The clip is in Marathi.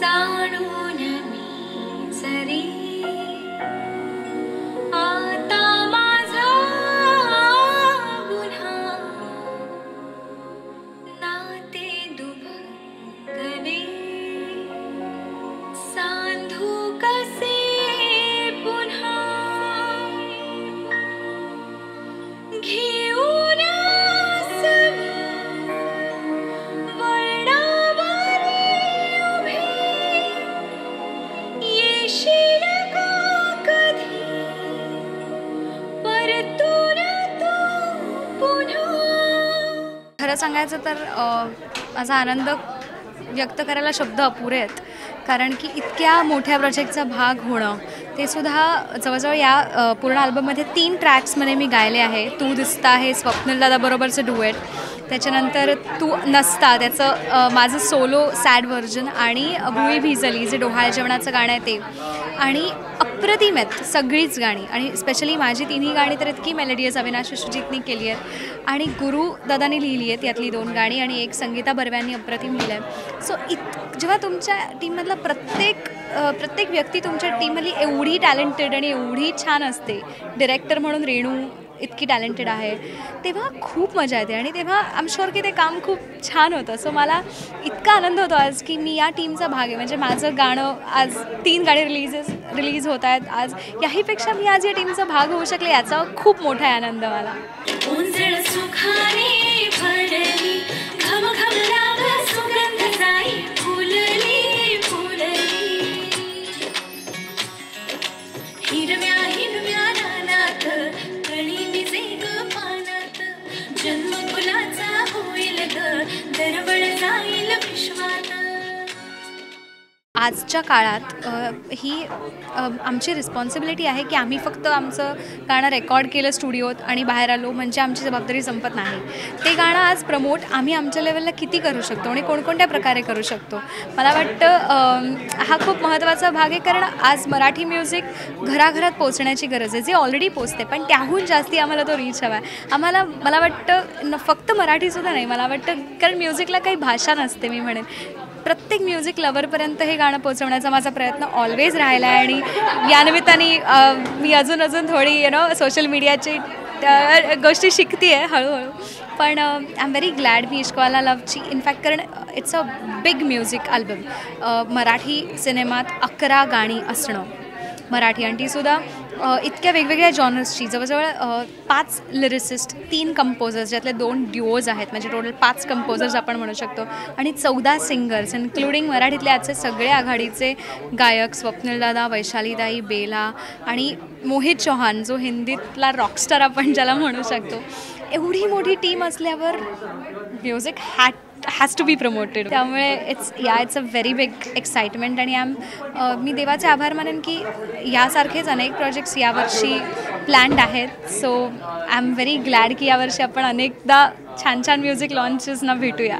जाणून मी जरी आता माझा गुन्हा नाते दुभंगले सांधू कसे पुन्हा घेऊन समी वळणावरी उभे येशील का कधी परतून तू पुन्हा. खरं सांगायचं तर माझा आनंद व्यक्त करायला शब्द अपुरे आहेत, कारण की इतक्या मोठ्या प्रोजेक्टचा भाग होणं ते सुद्धा जवळजवळ या पूर्ण अल्बममध्ये 3 ट्रॅक्समध्ये मी गायले आहे. तू दिसता हे स्वप्नील दादाबरोबरचं डुएट, त्याच्यानंतर तू नसता त्याचं माझं सोलो सॅड व्हर्जन, आणि भुई भिजली जे डोहाळ जेवणाचं गाणं आहे ते, आणि अप्रतिम आहेत सगळीच गाणी, आणि स्पेशली माझी 3ही गाणी तर इतकी मेलोडियस अविनाश विश्वजितनी केली आहेत, आणि गुरु दादानी लिहिली आहेत यातली 2 गाणी, आणि एक संगीता बर्व्यांनी अप्रतिम लिहिलं आहे. सो जेव्हा तुमच्या टीममधला प्रत्येक व्यक्ती तुमच्या टीममधली एवढी टॅलेंटेड आणि एवढी छान असते, डिरेक्टर म्हणून रेणू इतकी टॅलेंटेड आहे, तेव्हा खूप मजा येते, आणि तेव्हा आय एम शुअर की ते काम खूप छान होतं. सो मला इतका आनंद होतो आज की मी या टीमचा भाग आहे. म्हणजे माझं गाणं आज 3 गाणी रिलीज होत आहेत आज, याहीपेक्षा मी आज या टीमचा भाग होऊ शकले याचा खूप मोठा आनंद मला. आजच्या काळात ही आमची रिस्पॉन्सिबिलिटी आहे की आम्ही फक्त आमचं गाणं रेकॉर्ड केलं स्टुडिओत आणि बाहेर आलो म्हणजे आमची जबाबदारी संपत नाही. ते गाणं आज प्रमोट आम्ही आमच्या लेवलला किती करू शकतो आणि कोणकोणत्या प्रकारे करू शकतो. मला वाटतं हा खूप महत्त्वाचा भाग आहे, कारण आज मराठी म्युझिक घराघरात पोचण्याची गरज आहे, जे ऑलरेडी पोचते, पण त्याहून जास्ती आम्हाला तो रीच हवा आहे. मला वाटतं फक्त मराठीसुद्धा नाही, मला वाटतं कारण म्युझिकला काही भाषा नसते. मी म्हणेन प्रत्येक म्युझिक लवरपर्यंत हे गाणं पोचवण्याचा माझा प्रयत्न ऑलवेज राहिला आहे, आणि या निमित्ताने मी अजून थोडी सोशल मीडियाची गोष्टी शिकते आहे हळूहळू. पण आय एम व्हेरी ग्लॅड मी इश्कवाला लवची इनफॅक्ट, कारण it's a big music album. Marathi सिनेमात 11 गाणी असणं मराठी, आणि तीसुद्धा इतक्या वेगवेगळ्या जॉनर्सची, जवळजवळ 5 लिरिसिस्ट, 3 कंपोजर्स, ज्यातले 2 ड्युओज आहेत, म्हणजे टोटल 5 कंपोजर्स आपण म्हणू शकतो, आणि 14 सिंगर्स इन्क्लुडिंग मराठीतले आजचे सगळे आघाडीचे गायक, स्वप्नीलदादा, वैशालीताई, बेला आणि मोहित चौहान जो हिंदीतला रॉकस्टार आपण ज्याला म्हणू शकतो. एवढी मोठी टीम असल्यावर music has to be promoted. त्यामुळे it's a very big excitement, आणि मी देवाचे आभार मानेन की यासारखेच अनेक प्रोजेक्ट्स यावर्षी प्लॅन्ड आहेत. So I am very glad की यावर्षी आपण अनेकदा छान छान म्युझिक लॉन्चेसना भेटूया.